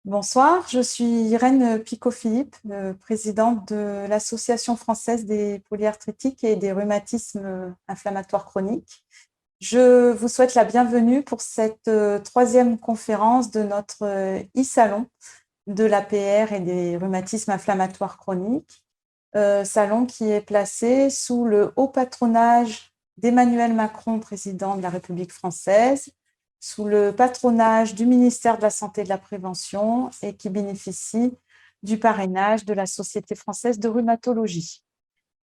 Bonsoir, je suis Irène Picot-Philippe, présidente de l'Association française des polyarthritiques et des rhumatismes inflammatoires chroniques. Je vous souhaite la bienvenue pour cette troisième conférence de notre e-salon de l'APR et des rhumatismes inflammatoires chroniques, salon qui est placé sous le haut patronage d'Emmanuel Macron, président de la République française, sous le patronage du ministère de la Santé et de la Prévention et qui bénéficie du parrainage de la Société française de rhumatologie.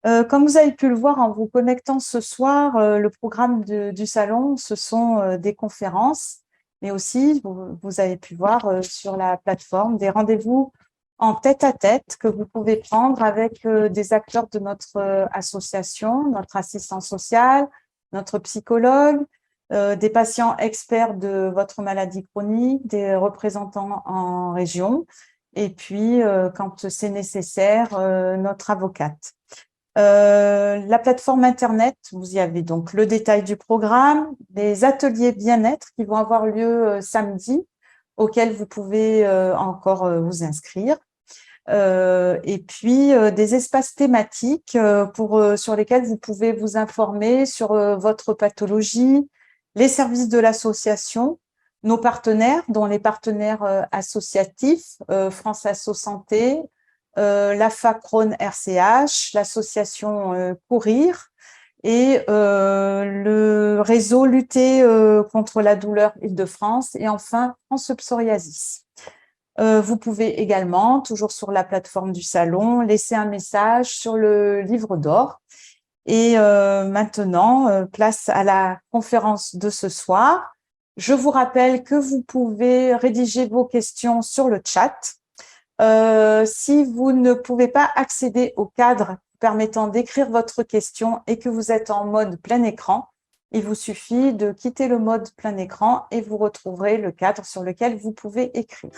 Comme vous avez pu le voir en vous connectant ce soir, le programme du salon, ce sont des conférences, mais aussi, vous avez pu voir sur la plateforme, des rendez-vous en tête-à-tête que vous pouvez prendre avec des acteurs de notre association, notre assistant social, notre psychologue, des patients experts de votre maladie chronique, des représentants en région, et puis, quand c'est nécessaire, notre avocate. La plateforme Internet, vous y avez donc le détail du programme, des ateliers bien-être qui vont avoir lieu samedi, auxquels vous pouvez encore vous inscrire. Et puis des espaces thématiques sur lesquels vous pouvez vous informer sur votre pathologie, les services de l'association, nos partenaires, dont les partenaires associatifs, France Asso Santé, l'AFA Crohn RCH, l'association Courir et le réseau Lutter contre la douleur Île-de-France et enfin France Psoriasis. Vous pouvez également, toujours sur la plateforme du salon, laisser un message sur le livre d'or. Et maintenant, place à la conférence de ce soir. Je vous rappelle que vous pouvez rédiger vos questions sur le chat. Si vous ne pouvez pas accéder au cadre permettant d'écrire votre question et que vous êtes en mode plein écran, il vous suffit de quitter le mode plein écran et vous retrouverez le cadre sur lequel vous pouvez écrire.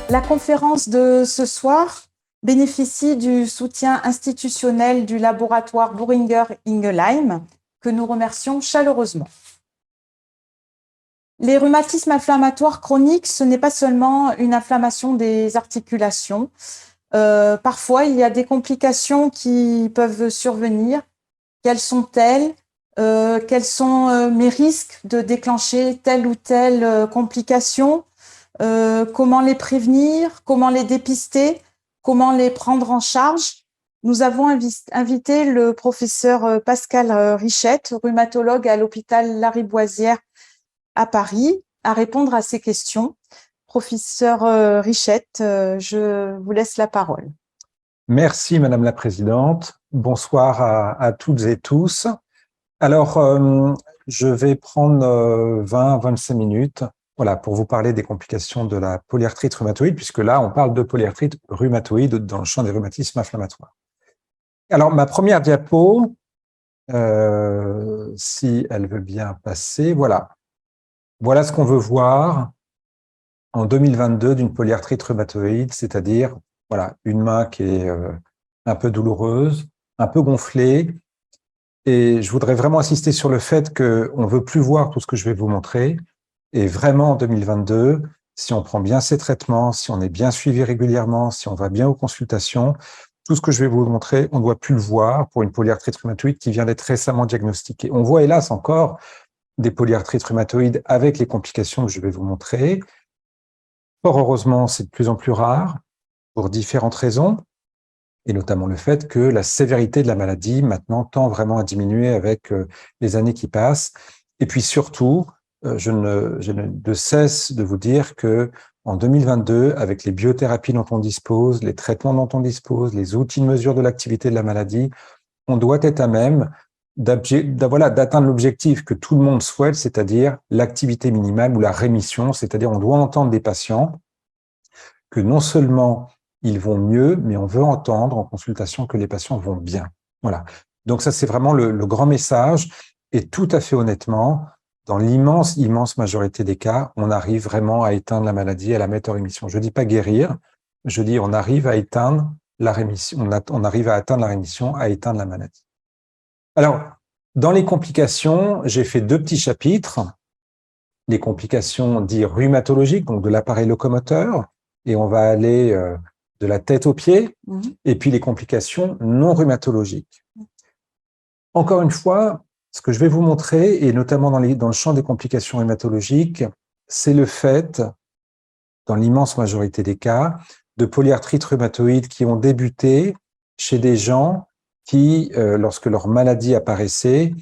La conférence de ce soir bénéficie du soutien institutionnel du laboratoire Boehringer Ingelheim, que nous remercions chaleureusement. Les rhumatismes inflammatoires chroniques, ce n'est pas seulement une inflammation des articulations. Parfois, il y a des complications qui peuvent survenir. Quelles sont-elles? Quels sont mes risques de déclencher telle ou telle complication? Comment les prévenir, comment les dépister, comment les prendre en charge. Nous avons invité le professeur Pascal Richette, rhumatologue à l'hôpital Lariboisière à Paris, à répondre à ces questions. Professeur Richette, je vous laisse la parole. Merci Madame la Présidente. Bonsoir à toutes et tous. Alors, je vais prendre 20-25 minutes. Voilà, pour vous parler des complications de la polyarthrite rhumatoïde, puisque là, on parle de polyarthrite rhumatoïde dans le champ des rhumatismes inflammatoires. Alors, ma première diapo, si elle veut bien passer, voilà. Voilà ce qu'on veut voir en 2022 d'une polyarthrite rhumatoïde, c'est-à-dire voilà, une main qui est un peu douloureuse, un peu gonflée. Et je voudrais vraiment insister sur le fait qu'on ne veut plus voir tout ce que je vais vous montrer. Et vraiment, en 2022, si on prend bien ces traitements, si on est bien suivi régulièrement, si on va bien aux consultations, tout ce que je vais vous montrer, on ne doit plus le voir pour une polyarthrite rhumatoïde qui vient d'être récemment diagnostiquée. On voit hélas encore des polyarthrites rhumatoïdes avec les complications que je vais vous montrer. Fort heureusement, c'est de plus en plus rare pour différentes raisons, et notamment le fait que la sévérité de la maladie maintenant tend vraiment à diminuer avec les années qui passent. Et puis surtout, je ne cesse de vous dire que en 2022, avec les biothérapies dont on dispose, les traitements dont on dispose, les outils de mesure de l'activité de la maladie, on doit être à même d'atteindre l'objectif que tout le monde souhaite, c'est-à-dire l'activité minimale ou la rémission, c'est-à-dire on doit entendre des patients que non seulement ils vont mieux, mais on veut entendre en consultation que les patients vont bien. Voilà. Donc ça, c'est vraiment le grand message. Et tout à fait honnêtement, dans l'immense, immense majorité des cas, on arrive vraiment à éteindre la maladie, à la mettre en rémission. Je ne dis pas guérir, je dis on arrive à éteindre la rémission, on arrive à atteindre la rémission, à éteindre la maladie. Alors, dans les complications, j'ai fait 2 petits chapitres. Les complications dites rhumatologiques, donc de l'appareil locomoteur, et on va aller de la tête aux pieds, et puis les complications non rhumatologiques. Encore une fois, ce que je vais vous montrer, et notamment dans le champ des complications rhumatologiques, c'est le fait, dans l'immense majorité des cas, de polyarthrite rhumatoïde qui ont débuté chez des gens qui, lorsque leur maladie apparaissait,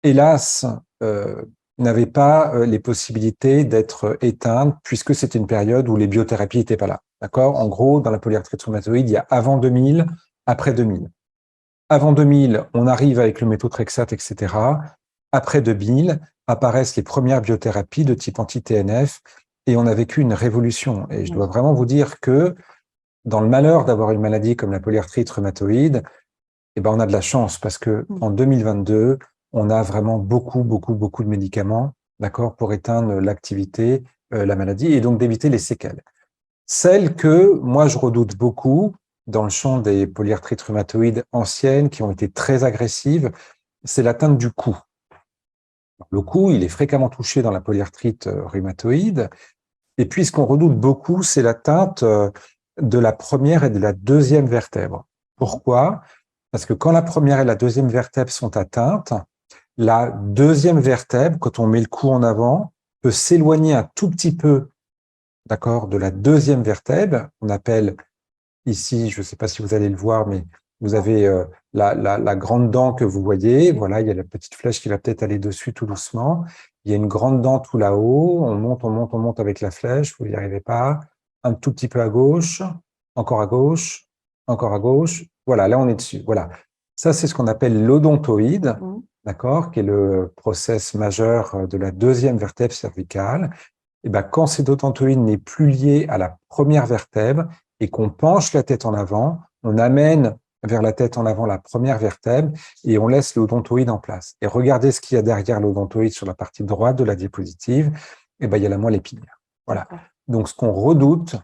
hélas, n'avaient pas les possibilités d'être éteintes, puisque c'était une période où les biothérapies n'étaient pas là. D'accord ? En gros, dans la polyarthrite rhumatoïde, il y a avant 2000, après 2000. Avant 2000, on arrive avec le méthotrexate, etc. Après 2000, apparaissent les premières biothérapies de type anti-TNF, et on a vécu une révolution. Et je dois vraiment vous dire que dans le malheur d'avoir une maladie comme la polyarthrite rhumatoïde, eh ben on a de la chance, parce que en 2022, on a vraiment beaucoup de médicaments, d'accord, pour éteindre l'activité, la maladie, et donc d'éviter les séquelles. Celles que moi je redoute beaucoup dans le champ des polyarthrites rhumatoïdes anciennes, qui ont été très agressives, c'est l'atteinte du cou. Le cou, il est fréquemment touché dans la polyarthrite rhumatoïde, et puis ce qu'on redoute beaucoup, c'est l'atteinte de la première et de la deuxième vertèbre. Pourquoi ? Parce que quand la première et la deuxième vertèbre sont atteintes, la deuxième vertèbre, quand on met le cou en avant, peut s'éloigner un tout petit peu, d'accord, de la deuxième vertèbre. On appelle ici, je ne sais pas si vous allez le voir, mais vous avez la grande dent que vous voyez. Voilà, il y a la petite flèche qui va peut-être aller dessus tout doucement. Il y a une grande dent tout là-haut. On monte avec la flèche. Vous n'y arrivez pas. Un tout petit peu à gauche, encore à gauche, encore à gauche. Voilà, là, on est dessus. Voilà. Ça, c'est ce qu'on appelle l'odontoïde, d'accord, qui est le process majeur de la deuxième vertèbre cervicale. Et ben, quand cet odontoïde n'est plus lié à la première vertèbre et qu'on penche la tête en avant, on amène vers la tête en avant la première vertèbre et on laisse l'odontoïde en place. Et regardez ce qu'il y a derrière l'odontoïde sur la partie droite de la diapositive. Et ben, il y a la moelle épinière. Voilà. Donc, ce qu'on redoute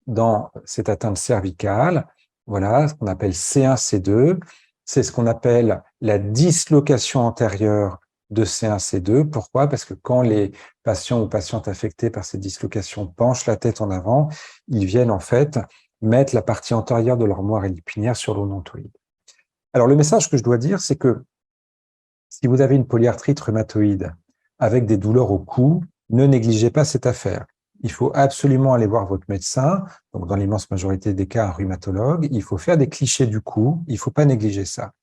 dans cette atteinte cervicale, voilà, ce qu'on appelle C1, C2, c'est ce qu'on appelle la dislocation antérieure de C1, C2. Pourquoi ? Parce que quand les patients ou patientes affectés par ces dislocations penchent la tête en avant, ils viennent en fait mettre la partie antérieure de leur moelle épinière sur l'odontoïde. Alors, le message que je dois dire, c'est que si vous avez une polyarthrite rhumatoïde avec des douleurs au cou, ne négligez pas cette affaire. Il faut absolument aller voir votre médecin, donc dans l'immense majorité des cas, un rhumatologue. Il faut faire des clichés du cou, il ne faut pas négliger ça.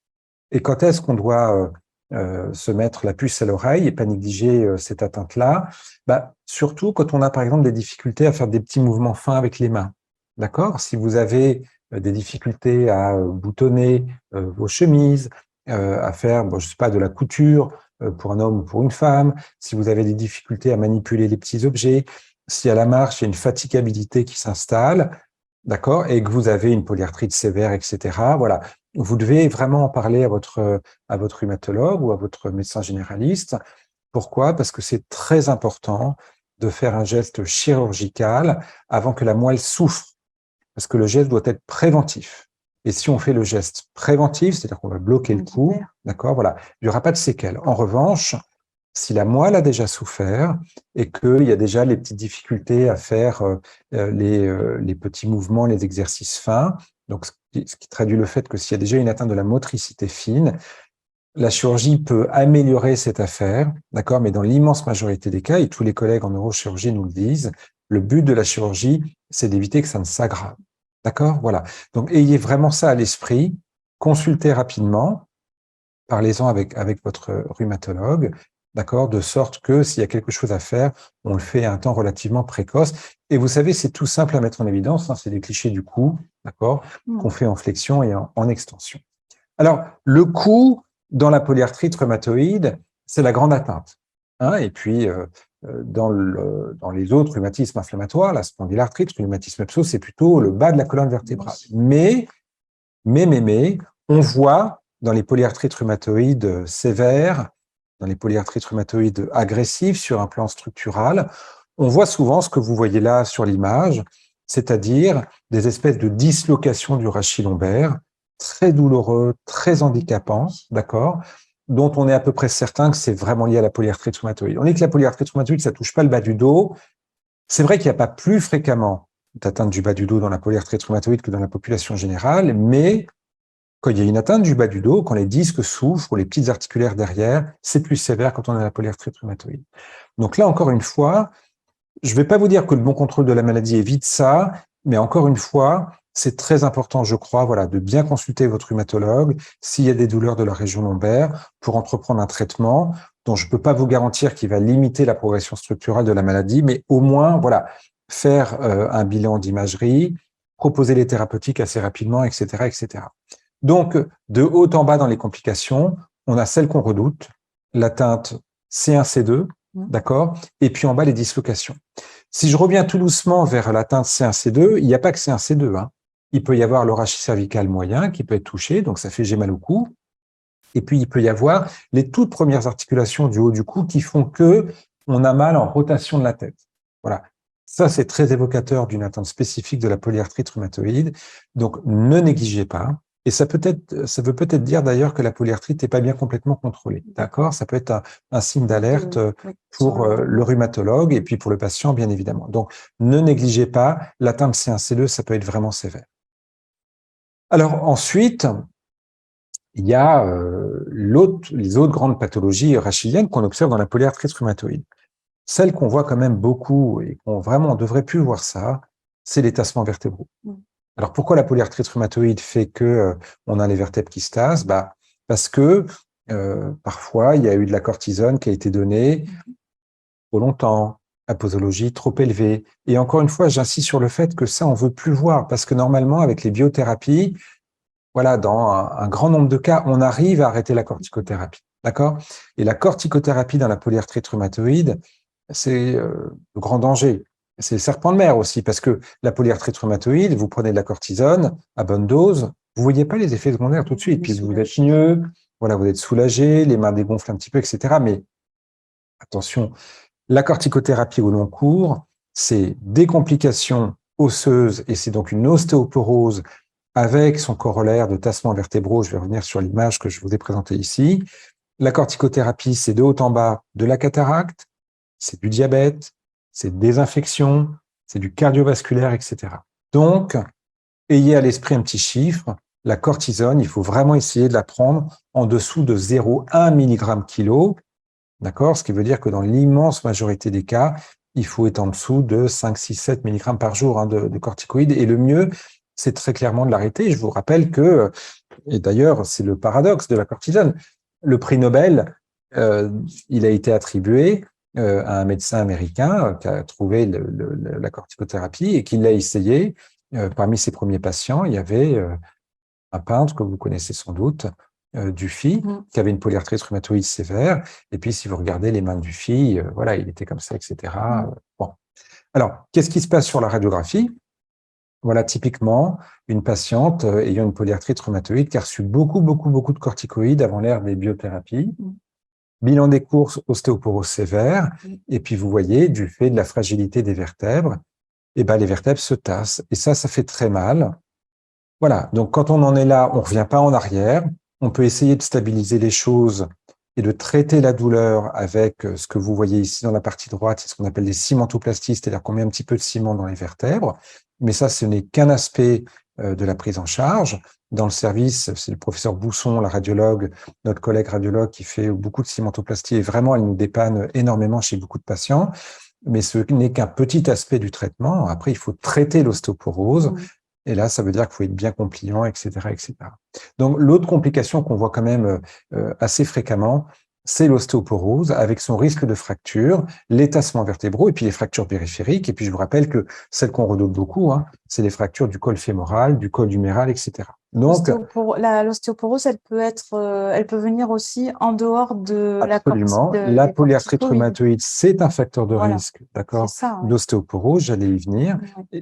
Et quand est-ce qu'on doit se mettre la puce à l'oreille et pas négliger cette atteinte-là? Surtout quand on a par exemple des difficultés à faire des petits mouvements fins avec les mains. D'accord? Si vous avez des difficultés à boutonner vos chemises, à faire, je sais pas, de la couture pour un homme ou pour une femme, si vous avez des difficultés à manipuler les petits objets, si à la marche, il y a une fatigabilité qui s'installe, d'accord, et que vous avez une polyarthrite sévère, etc., voilà, vous devez vraiment en parler à votre rhumatologue ou à votre médecin généraliste. Pourquoi ? Parce que c'est très important de faire un geste chirurgical avant que la moelle souffre, parce que le geste doit être préventif. Et si on fait le geste préventif, c'est-à-dire qu'on va bloquer le cou, d'accord, voilà, il n'y aura pas de séquelles. En revanche, si la moelle a déjà souffert et qu'il y a déjà les petites difficultés à faire les petits mouvements, les exercices fins, donc ce qui traduit le fait que s'il y a déjà une atteinte de la motricité fine, la chirurgie peut améliorer cette affaire, d'accord, mais dans l'immense majorité des cas, et tous les collègues en neurochirurgie nous le disent, le but de la chirurgie, c'est d'éviter que ça ne s'aggrave. D'accord ? Voilà. Donc, ayez vraiment ça à l'esprit, consultez rapidement, parlez-en avec votre rhumatologue, d'accord, de sorte que s'il y a quelque chose à faire, on le fait à un temps relativement précoce. Et vous savez, c'est tout simple à mettre en évidence, hein, c'est des clichés du cou, d'accord, qu'on fait en flexion et en extension. Alors, le cou, dans la polyarthrite rhumatoïde, c'est la grande atteinte. Hein, et puis, dans les autres rhumatismes inflammatoires, la spondylarthrite, le rhumatisme psoas, c'est plutôt le bas de la colonne vertébrale. Mais, on voit dans les polyarthrites rhumatoïdes sévères, dans les polyarthrites rhumatoïdes agressives sur un plan structural, on voit souvent ce que vous voyez là sur l'image, c'est-à-dire des espèces de dislocations du rachis lombaire, très douloureux, très handicapants, d'accord, dont on est à peu près certain que c'est vraiment lié à la polyarthrite rhumatoïde. On dit que la polyarthrite rhumatoïde, ça touche pas le bas du dos. C'est vrai qu'il n'y a pas plus fréquemment d'atteinte du bas du dos dans la polyarthrite rhumatoïde que dans la population générale, mais quand il y a une atteinte du bas du dos, quand les disques s'ouvrent ou les petites articulaires derrière, c'est plus sévère quand on a la polyarthrite rhumatoïde. Donc là, encore une fois, je ne vais pas vous dire que le bon contrôle de la maladie évite ça, mais encore une fois, c'est très important, je crois, voilà, de bien consulter votre rhumatologue s'il y a des douleurs de la région lombaire pour entreprendre un traitement dont je ne peux pas vous garantir qu'il va limiter la progression structurelle de la maladie, mais au moins, voilà, faire un bilan d'imagerie, proposer les thérapeutiques assez rapidement, etc., etc. Donc, de haut en bas dans les complications, on a celle qu'on redoute, l'atteinte C1, C2, d'accord, et puis en bas, les dislocations. Si je reviens tout doucement vers l'atteinte C1, C2, il n'y a pas que C1, C2. Hein. Il peut y avoir le rachis cervical moyen qui peut être touché, donc ça fait j'ai mal au cou. Et puis, il peut y avoir les toutes premières articulations du haut du cou qui font que on a mal en rotation de la tête. Voilà. Ça, c'est très évocateur d'une atteinte spécifique de la polyarthrite rhumatoïde. Donc, ne négligez pas. Et ça veut peut-être dire d'ailleurs que la polyarthrite n'est pas bien complètement contrôlée. D'accord? Ça peut être un signe d'alerte pour le rhumatologue et puis pour le patient, bien évidemment. Donc, ne négligez pas. L'atteinte C1, C2, ça peut être vraiment sévère. Alors, ensuite, il y a les autres grandes pathologies rachiliennes qu'on observe dans la polyarthrite rhumatoïde. Celle qu'on voit quand même beaucoup et qu'on vraiment on devrait plus voir ça, c'est les tassements vertébraux. Alors pourquoi la polyarthrite rhumatoïde fait que on a les vertèbres qui se tassent? Parce que parfois il y a eu de la cortisone qui a été donnée trop longtemps, à posologie trop élevée. Et encore une fois, j'insiste sur le fait que ça on veut plus voir parce que normalement avec les biothérapies, voilà, dans un grand nombre de cas, on arrive à arrêter la corticothérapie. D'accord? Et la corticothérapie dans la polyarthrite rhumatoïde, c'est le grand danger. C'est le serpent de mer aussi, parce que la polyarthrite rhumatoïde, vous prenez de la cortisone à bonne dose, vous ne voyez pas les effets secondaires tout de suite. Puis vous êtes mieux, voilà, vous êtes soulagé, les mains dégonflent un petit peu, etc. Mais attention, la corticothérapie au long cours, c'est des complications osseuses et c'est donc une ostéoporose avec son corollaire de tassement vertébraux. Je vais revenir sur l'image que je vous ai présentée ici. La corticothérapie, c'est de haut en bas de la cataracte, c'est du diabète, c'est des infections, c'est du cardiovasculaire, etc. Donc, ayez à l'esprit un petit chiffre. La cortisone, il faut vraiment essayer de la prendre en dessous de 0,1 mg/kg. D'accord? Ce qui veut dire que dans l'immense majorité des cas, il faut être en dessous de 5, 6, 7 mg par jour de corticoïdes. Et le mieux, c'est très clairement de l'arrêter. Je vous rappelle que, et d'ailleurs, c'est le paradoxe de la cortisone, le prix Nobel, il a été attribué à un médecin américain qui a trouvé la corticothérapie et qui l'a essayé. Parmi ses premiers patients, il y avait un peintre que vous connaissez sans doute, Dufy, qui avait une polyarthrite rhumatoïde sévère. Et puis, si vous regardez les mains de Dufy, voilà, il était comme ça, etc. Bon. Alors, qu'est-ce qui se passe sur la radiographie? Voilà, typiquement, une patiente ayant une polyarthrite rhumatoïde qui a reçu beaucoup de corticoïdes avant l'ère des biothérapies. Bilan des courses, ostéoporose sévère. Et puis, vous voyez, du fait de la fragilité des vertèbres, eh ben, les vertèbres se tassent. Et ça fait très mal. Voilà, donc quand on en est là, on ne revient pas en arrière. On peut essayer de stabiliser les choses et de traiter la douleur avec ce que vous voyez ici dans la partie droite, c'est ce qu'on appelle des cimentoplasties, c'est-à-dire qu'on met un petit peu de ciment dans les vertèbres. Mais ça, ce n'est qu'un aspect de la prise en charge. Dans le service, c'est le professeur Bousson, la radiologue, notre collègue radiologue qui fait beaucoup de cimentoplastie et vraiment, elle nous dépanne énormément chez beaucoup de patients. Mais ce n'est qu'un petit aspect du traitement. Après, il faut traiter l'ostéoporose. Et là, ça veut dire qu'il faut être bien compliant, etc., etc. Donc, l'autre complication qu'on voit quand même assez fréquemment, c'est l'ostéoporose avec son risque de fracture, les tassements vertébraux et puis les fractures périphériques. Et puis, je vous rappelle que celles qu'on redoute beaucoup, hein, c'est les fractures du col fémoral, du col huméral, etc. Donc, l'ostéoporose, elle peut venir aussi en dehors de absolument. La polyarthrite rhumatoïde, c'est un facteur de risque, d'accord, d'ostéoporose, j'allais y venir.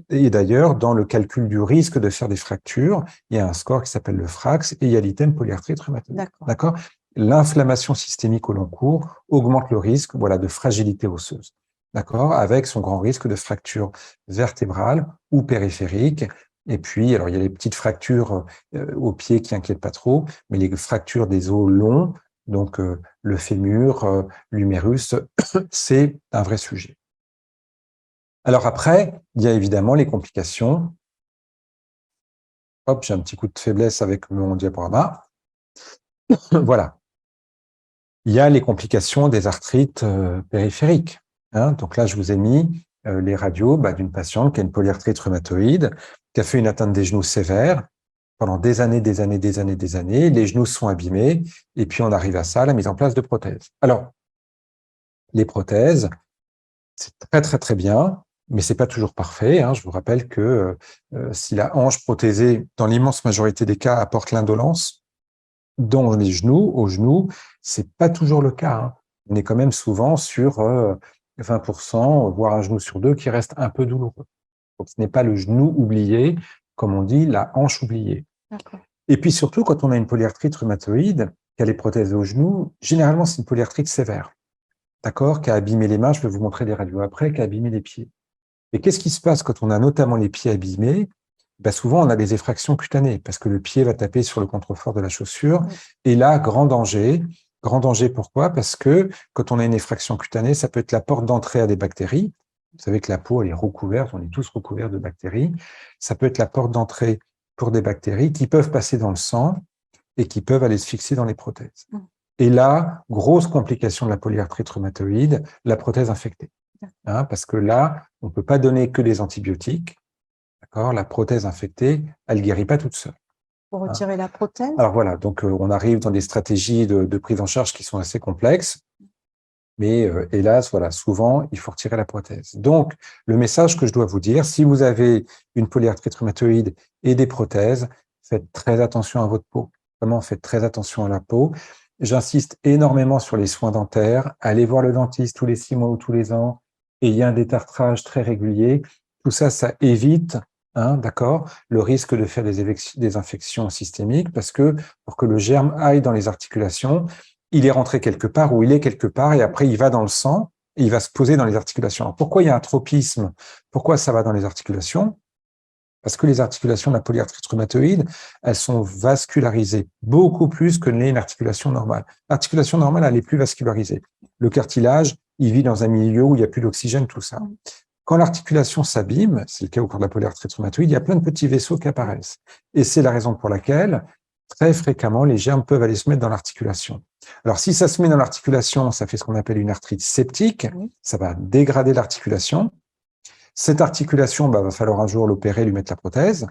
Et d'ailleurs, dans le calcul du risque de faire des fractures, il y a un score qui s'appelle le FRAX et il y a l'item polyarthrite rhumatoïde. D'accord. L'inflammation systémique au long cours augmente le risque, voilà, de fragilité osseuse. d'accord, avec son grand risque de fracture vertébrale ou périphérique. Et puis, alors il y a les petites fractures au pied qui inquiètent pas trop, mais les fractures des os longs, donc le fémur, l'humérus, c'est un vrai sujet. Alors après, il y a évidemment les complications. Hop, j'ai un petit coup de faiblesse avec mon diaporama. Voilà. Il y a les complications des arthrites périphériques. Hein. Donc là, je vous ai mis les radios d'une patiente qui a une polyarthrite rhumatoïde, qui a fait une atteinte des genoux sévère pendant des années. Les genoux sont abîmés et puis on arrive à ça, la mise en place de prothèses. Alors, les prothèses, c'est très bien, mais c'est pas toujours parfait. Hein. Je vous rappelle que si la hanche prothésée, dans l'immense majorité des cas, apporte l'indolence, dans les genoux, aux genoux, c'est pas toujours le cas. Hein. On est quand même souvent sur 20%, voire un genou sur deux qui reste un peu douloureux. Donc, ce n'est pas le genou oublié, comme on dit, la hanche oubliée. Et puis surtout, quand on a une polyarthrite rhumatoïde, qui a les prothèses aux genoux, généralement, c'est une polyarthrite sévère. D'accord, qui a abîmé les mains, je vais vous montrer des radios après, qui a abîmé les pieds. Et qu'est-ce qui se passe quand on a notamment les pieds abîmés? Souvent, on a des effractions cutanées, parce que le pied va taper sur le contrefort de la chaussure. Et là, grand danger. Grand danger, pourquoi? Parce que quand on a une effraction cutanée, ça peut être la porte d'entrée à des bactéries. Vous savez que la peau, elle est recouverte, on est tous recouverts de bactéries. Ça peut être la porte d'entrée pour des bactéries qui peuvent passer dans le sang et qui peuvent aller se fixer dans les prothèses. Et là, grosse complication de la polyarthrite rhumatoïde, la prothèse infectée. Hein, parce que là, on ne peut pas donner que des antibiotiques. D'accord, la prothèse infectée, elle ne guérit pas toute seule. Pour retirer la prothèse? Alors voilà, donc on arrive dans des stratégies de prise en charge qui sont assez complexes. Mais hélas, voilà, souvent, il faut retirer la prothèse. Donc, le message que je dois vous dire, si vous avez une polyarthrite rhumatoïde et des prothèses, faites très attention à votre peau. Vraiment, faites très attention à la peau. J'insiste énormément sur les soins dentaires. Allez voir le dentiste tous les 6 mois ou tous les ans. Et il y a un détartrage très régulier. Tout ça, ça évite, hein, d'accord, le risque de faire des infections systémiques parce que pour que le germe aille dans les articulations, il est rentré quelque part ou il est quelque part et après il va dans le sang et il va se poser dans les articulations. Alors, pourquoi il y a un tropisme? Pourquoi ça va dans les articulations? Parce que les articulations de la polyarthrite rhumatoïde, elles sont vascularisées beaucoup plus que l'est une articulation normale. L'articulation normale, elle est plus vascularisée. Le cartilage, il vit dans un milieu où il n'y a plus d'oxygène, tout ça. Quand l'articulation s'abîme, c'est le cas au cours de la polyarthrite rhumatoïde, il y a plein de petits vaisseaux qui apparaissent. Et c'est la raison pour laquelle, très fréquemment, les germes peuvent aller se mettre dans l'articulation. Alors, si ça se met dans l'articulation, ça fait ce qu'on appelle une arthrite septique, ça va dégrader l'articulation. Cette articulation, va falloir un jour l'opérer, lui mettre la prothèse.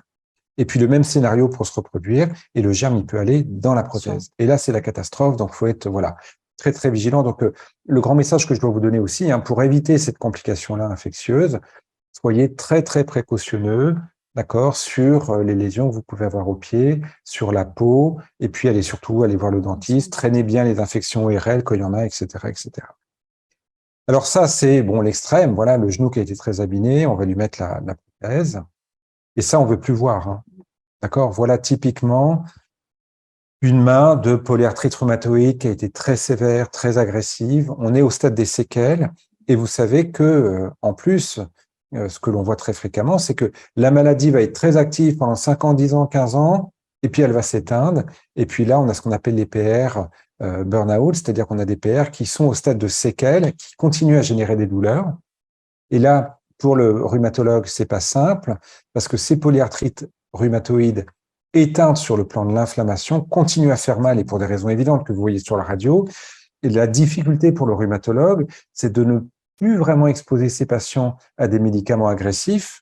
Et puis, le même scénario pour se reproduire, et le germe, il peut aller dans la prothèse. Et là, c'est la catastrophe, donc il faut être très vigilant. Donc, le grand message que je dois vous donner aussi, pour éviter cette complication-là infectieuse, soyez très précautionneux, d'accord, sur les lésions que vous pouvez avoir au pied, sur la peau, et puis allez voir le dentiste, traînez bien les infections ORL quand il y en a, etc., etc. Alors ça, c'est l'extrême, voilà, le genou qui a été très abîmé, on va lui mettre la prothèse, et ça, on veut plus voir, hein. D'accord, voilà typiquement une main de polyarthrite rhumatoïde qui a été très sévère, très agressive. On est au stade des séquelles, et vous savez que, en plus, ce que l'on voit très fréquemment, c'est que la maladie va être très active pendant 5 ans, 10 ans, 15 ans, et puis elle va s'éteindre. Et puis là, on a ce qu'on appelle les PR burn-out, c'est-à-dire qu'on a des PR qui sont au stade de séquelles, qui continuent à générer des douleurs. Et là, pour le rhumatologue, c'est pas simple, parce que ces polyarthrites rhumatoïdes éteintes sur le plan de l'inflammation continuent à faire mal, et pour des raisons évidentes que vous voyez sur la radio. Et la difficulté pour le rhumatologue, c'est de ne plus vraiment exposer ces patients à des médicaments agressifs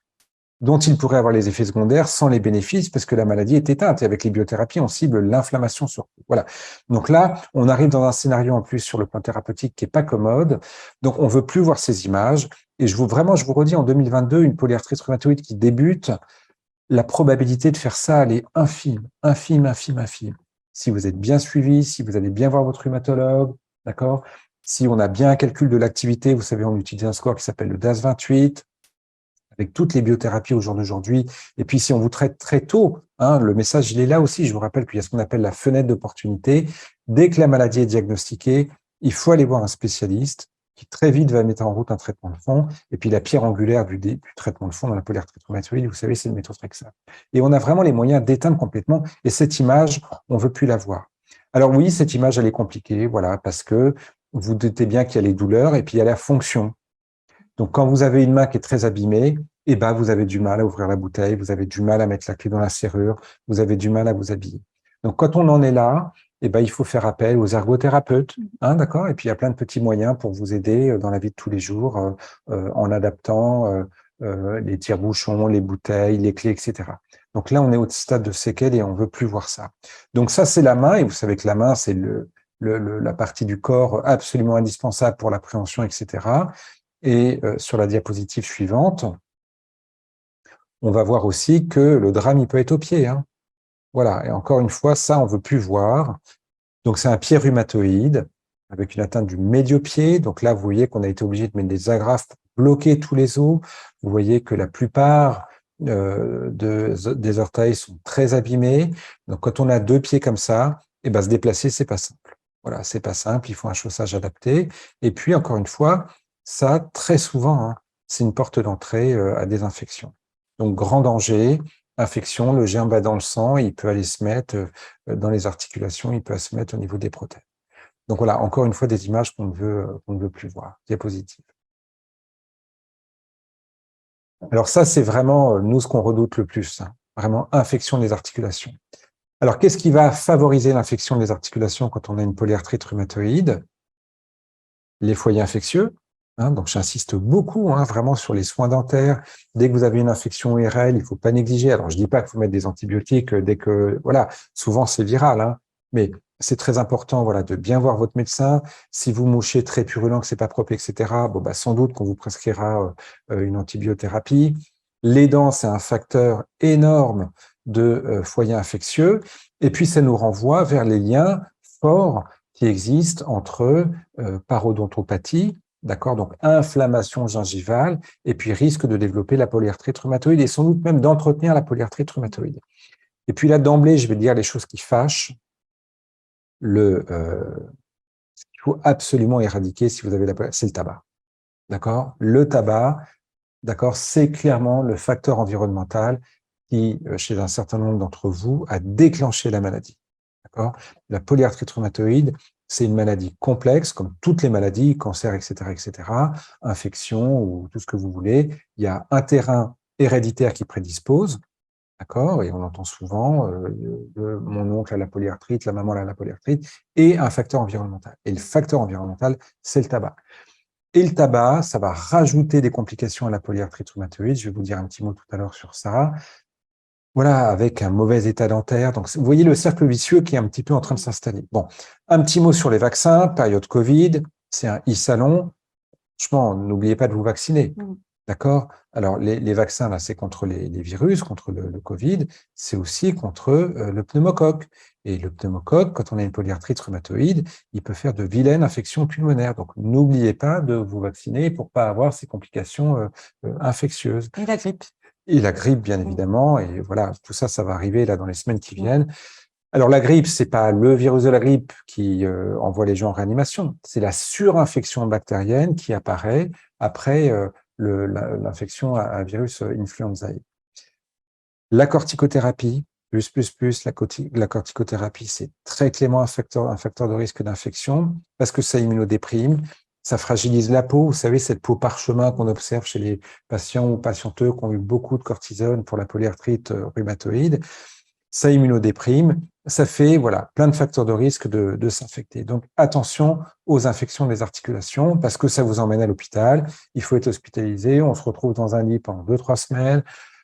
dont ils pourraient avoir les effets secondaires sans les bénéfices parce que la maladie est éteinte. Et avec les biothérapies, on cible l'inflammation surtout. Voilà. Donc là, on arrive dans un scénario en plus sur le plan thérapeutique qui est pas commode. Donc, on veut plus voir ces images. Et je vous redis, en 2022, une polyarthrite rhumatoïde qui débute, la probabilité de faire ça, elle est infime. Si vous êtes bien suivi, si vous allez bien voir votre rhumatologue, d'accord? Si on a bien un calcul de l'activité, vous savez, on utilise un score qui s'appelle le DAS28, avec toutes les biothérapies au jour d'aujourd'hui. Et puis, si on vous traite très tôt, le message, il est là aussi. Je vous rappelle qu'il y a ce qu'on appelle la fenêtre d'opportunité. Dès que la maladie est diagnostiquée, il faut aller voir un spécialiste. qui très vite va mettre en route un traitement de fond. Et puis la pierre angulaire du traitement de fond dans la polyarthrite rhumatoïde, vous savez, c'est le méthotrexate. Et on a vraiment les moyens d'éteindre complètement. Et cette image, on ne veut plus la voir. Alors oui, cette image, elle est compliquée, voilà, parce que vous doutez bien qu'il y a les douleurs et puis il y a la fonction. Donc, quand vous avez une main qui est très abîmée, eh ben, vous avez du mal à ouvrir la bouteille, vous avez du mal à mettre la clé dans la serrure, vous avez du mal à vous habiller. Donc, quand on en est là, eh ben, il faut faire appel aux ergothérapeutes, hein, d'accord? Et puis, il y a plein de petits moyens pour vous aider dans la vie de tous les jours, en adaptant les tire-bouchons, les bouteilles, les clés, etc. Donc là, on est au stade de séquelles et on veut plus voir ça. Donc ça, c'est la main, et vous savez que la main, c'est la partie du corps absolument indispensable pour l'appréhension, etc. Et sur la diapositive suivante, on va voir aussi que le drame, il peut être au pied, hein. Voilà, et encore une fois, ça, on ne veut plus voir. Donc, c'est un pied rhumatoïde avec une atteinte du médio-pied. Donc là, vous voyez qu'on a été obligé de mettre des agrafes pour bloquer tous les os. Vous voyez que la plupart des orteils sont très abîmés. Donc, quand on a deux pieds comme ça, eh ben, se déplacer, c'est pas simple. Voilà, c'est pas simple, il faut un chaussage adapté. Et puis, encore une fois, ça, très souvent, hein, c'est une porte d'entrée à des infections. Donc, grand danger, infection, le germe va dans le sang, il peut aller se mettre dans les articulations, il peut se mettre au niveau des prothèses. Donc voilà, encore une fois, des images qu'on ne veut plus voir. Diapositive. Alors ça, c'est vraiment, nous, ce qu'on redoute le plus, hein, vraiment infection des articulations. Alors, qu'est-ce qui va favoriser l'infection des articulations quand on a une polyarthrite rhumatoïde? Les foyers infectieux. Hein, donc, j'insiste beaucoup vraiment sur les soins dentaires. Dès que vous avez une infection ORL, il ne faut pas négliger. Alors, je ne dis pas qu'il faut mettre des antibiotiques dès que… Voilà, souvent, c'est viral, hein, mais c'est très important voilà, de bien voir votre médecin. Si vous mouchez très purulent, que ce n'est pas propre, etc., bon, bah, sans doute qu'on vous prescrira une antibiothérapie. Les dents, c'est un facteur énorme de foyers infectieux. Et puis, ça nous renvoie vers les liens forts qui existent entre parodontopathie, d'accord, donc inflammation gingivale, et puis risque de développer la polyarthrite rhumatoïde et sans doute même d'entretenir la polyarthrite rhumatoïde. Et puis là, d'emblée, je vais dire les choses qui fâchent. Ce qu'il faut absolument éradiquer si vous avez c'est le tabac. D'accord? Le tabac, d'accord, c'est clairement le facteur environnemental qui, chez un certain nombre d'entre vous, a déclenché la maladie. D'accord? La polyarthrite rhumatoïde, c'est une maladie complexe, comme toutes les maladies, cancer, etc., infection ou tout ce que vous voulez. Il y a un héréditaire qui prédispose, d'accord? Et on entend souvent mon oncle a la polyarthrite, la maman a la polyarthrite, et un facteur environnemental. Et le facteur environnemental, c'est le tabac. Et le tabac, ça va rajouter des complications à la polyarthrite rhumatoïde. Je vais vous dire un petit mot tout à l'heure sur ça. Voilà, avec un mauvais état dentaire. Donc, vous voyez le cercle vicieux qui est un petit peu en train de s'installer. Bon, un petit mot sur les vaccins, période Covid, c'est un e-salon. Franchement, n'oubliez pas de vous vacciner. D'accord? Alors, les vaccins, là, c'est contre les virus, contre le Covid, c'est aussi contre le pneumocoque. Et le pneumocoque, quand on a une polyarthrite rhumatoïde, il peut faire de vilaines infections pulmonaires. Donc, n'oubliez pas de vous vacciner pour ne pas avoir ces complications infectieuses. Et la grippe. Et la grippe, bien évidemment, et voilà, tout ça, ça va arriver là dans les semaines qui viennent. Alors, la grippe, c'est pas le virus de la grippe qui envoie les gens en réanimation, c'est la surinfection bactérienne qui apparaît après l'infection à un virus influenzae. La corticothérapie, la corticothérapie, c'est très clairement un facteur de risque d'infection parce que ça immunodéprime, ça fragilise la peau. Vous savez, cette peau parchemin qu'on observe chez les patients ou patienteux qui ont eu beaucoup de cortisone pour la polyarthrite rhumatoïde. Ça immunodéprime, ça fait voilà, plein de facteurs de risque de s'infecter. Donc, attention aux infections des articulations parce que ça vous emmène à l'hôpital, il faut être hospitalisé, on se retrouve dans un lit pendant 2-3 semaines,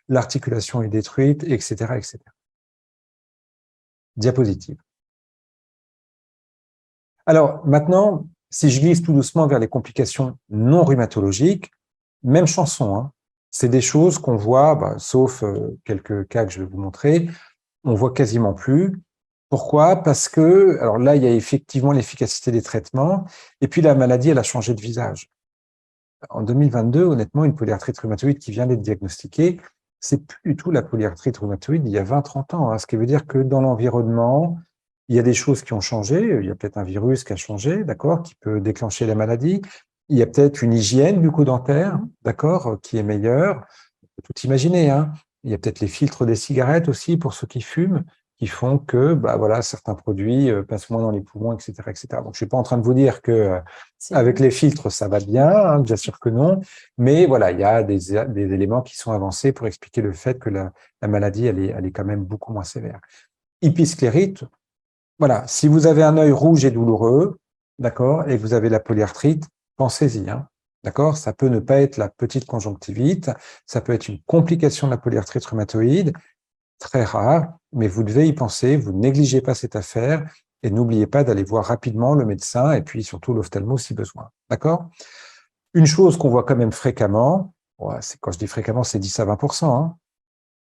l'articulation est détruite, etc., etc. Diapositive. Alors, maintenant, si je glisse tout doucement vers les complications non rhumatologiques, même chanson, hein, c'est des choses qu'on voit, sauf quelques cas que je vais vous montrer, on voit quasiment plus. Pourquoi? Parce que, alors là, il y a effectivement l'efficacité des traitements, et puis la maladie, elle a changé de visage. En 2022, honnêtement, une polyarthrite rhumatoïde qui vient d'être diagnostiquée, c'est plus du tout la polyarthrite rhumatoïde il y a 20-30 ans, hein, ce qui veut dire que dans l'environnement, il y a des choses qui ont changé, il y a peut-être un virus qui a changé, d'accord, qui peut déclencher la maladie, Il y a peut-être une hygiène bucco-dentaire, d'accord, qui est meilleure. On peut tout imaginer, hein. Il y a peut-être les filtres des cigarettes aussi pour ceux qui fument, qui font que bah, voilà, certains produits passent moins dans les poumons, etc., etc. Donc, je ne suis pas en train de vous dire que avec les filtres, ça va bien, hein, bien sûr que non, mais voilà, il y a des éléments qui sont avancés pour expliquer le fait que la maladie, elle est quand même beaucoup moins sévère. Épisclérite, voilà, si vous avez un œil rouge et douloureux, d'accord, et que vous avez la polyarthrite, pensez-y, hein, d'accord? Ça peut ne pas être la petite conjonctivite, ça peut être une complication de la polyarthrite rhumatoïde, très rare, mais vous devez y penser, vous ne négligez pas cette affaire, et n'oubliez pas d'aller voir rapidement le médecin, et puis surtout l'ophtalmo si besoin, d'accord? Une chose qu'on voit quand même fréquemment, quand je dis fréquemment, c'est 10 à 20%, hein,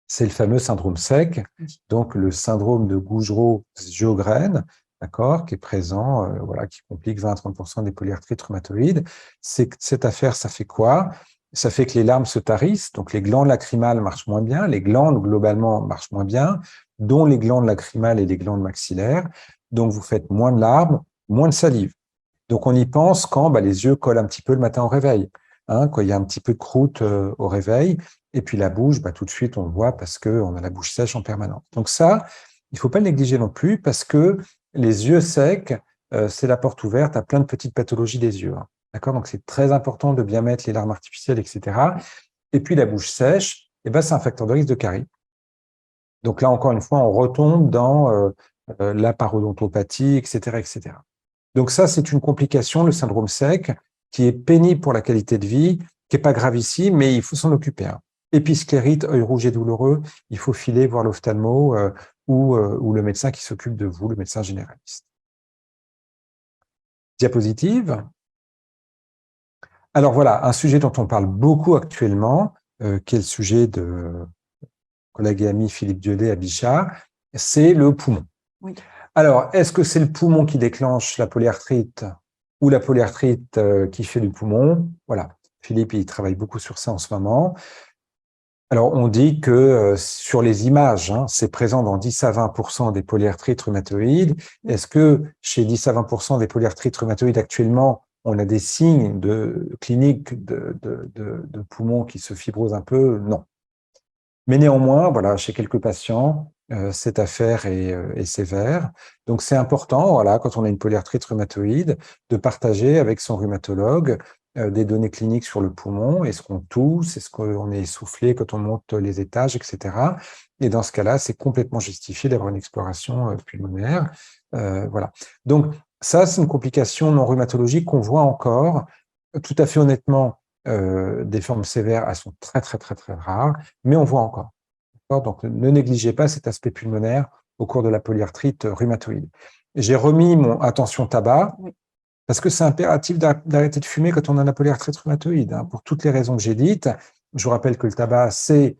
c'est le fameux syndrome SEC, donc le syndrome de Gougerot-Sjögren, d'accord, qui est présent, voilà, qui complique 20 à 30% des polyarthrites rhumatoïdes. Cette affaire, ça fait quoi? Ça fait que les larmes se tarissent, donc les glandes lacrymales marchent moins bien, les glandes globalement marchent moins bien, dont les glandes lacrymales et les glandes maxillaires. Donc vous faites moins de larmes, moins de salive. Donc on y pense quand les yeux collent un petit peu le matin au réveil, hein, quand il y a un petit peu de croûte au réveil, et puis la bouche, tout de suite on le voit parce qu'on a la bouche sèche en permanence. Donc ça, il ne faut pas le négliger non plus parce que les yeux secs, c'est la porte ouverte à plein de petites pathologies des yeux. Hein. D'accord? Donc c'est très important de bien mettre les larmes artificielles, etc. Et puis la bouche sèche, c'est un facteur de risque de carie. Donc là, encore une fois, on retombe dans la parodontopathie, etc., etc. Donc ça, c'est une complication, le syndrome SEC, qui est pénible pour la qualité de vie, qui n'est pas gravissime, mais il faut s'en occuper. Hein. Épisclérite, œil rouge et douloureux, il faut filer voir l'ophtalmo ou le médecin qui s'occupe de vous, le médecin généraliste. Diapositive. Alors voilà, un sujet dont on parle beaucoup actuellement, qui est le sujet de collègue et ami Philippe Dieulet à Bichat, c'est le poumon. Oui. Alors, est-ce que c'est le poumon qui déclenche la polyarthrite ou la polyarthrite qui fait du poumon? Voilà, Philippe, il travaille beaucoup sur ça en ce moment. Alors, on dit que sur les images, hein, c'est présent dans 10 à 20% des polyarthrites rhumatoïdes. Est-ce que chez 10 à 20% des polyarthrites rhumatoïdes actuellement, on a des signes cliniques de poumons qui se fibrosent un peu? Non. Mais néanmoins, voilà, chez quelques patients, cette affaire est sévère. Donc, c'est important, voilà, quand on a une polyarthrite rhumatoïde, de partager avec son rhumatologue des données cliniques sur le poumon. Est-ce qu'on tousse? Est-ce qu'on est essoufflé quand on monte les étages, etc. Et dans ce cas-là, c'est complètement justifié d'avoir une exploration pulmonaire. Voilà. Donc, ça, c'est une complication non rhumatologique qu'on voit encore. Tout à fait honnêtement, des formes sévères, elles sont très, très, très, très rares, mais on voit encore. Donc, ne négligez pas cet aspect pulmonaire au cours de la polyarthrite rhumatoïde. J'ai remis mon attention tabac, parce que c'est impératif d'arrêter de fumer quand on a la polyarthrite rhumatoïde, hein, pour toutes les raisons que j'ai dites. Je vous rappelle que le tabac, c'est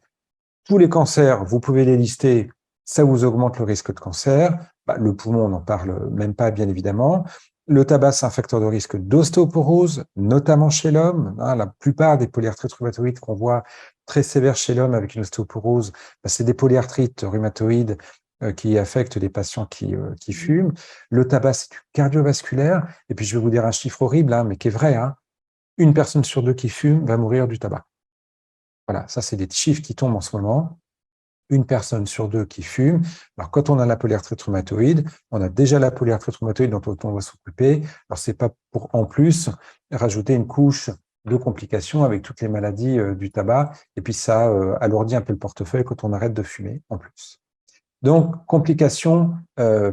tous les cancers, vous pouvez les lister, ça vous augmente le risque de cancer. Le poumon, on n'en parle même pas, bien évidemment. Le tabac, c'est un facteur de risque d'ostéoporose, notamment chez l'homme. Hein, la plupart des polyarthrites rhumatoïdes qu'on voit très sévères chez l'homme avec une ostéoporose, c'est des polyarthrites rhumatoïdes qui affectent les patients qui fument. Le tabac, c'est du cardiovasculaire. Et puis, je vais vous dire un chiffre horrible, hein, mais qui est vrai. Hein. Une personne sur deux qui fume va mourir du tabac. Voilà, ça, c'est des chiffres qui tombent en ce moment. Une personne sur deux qui fume. Alors, quand on a la polyarthrite rhumatoïde, on a déjà la polyarthrite rhumatoïde dont on va s'occuper. Alors, c'est pas pour, en plus, rajouter une couche de complications avec toutes les maladies du tabac. Et puis, ça alourdit un peu le portefeuille quand on arrête de fumer, en plus. Donc, complications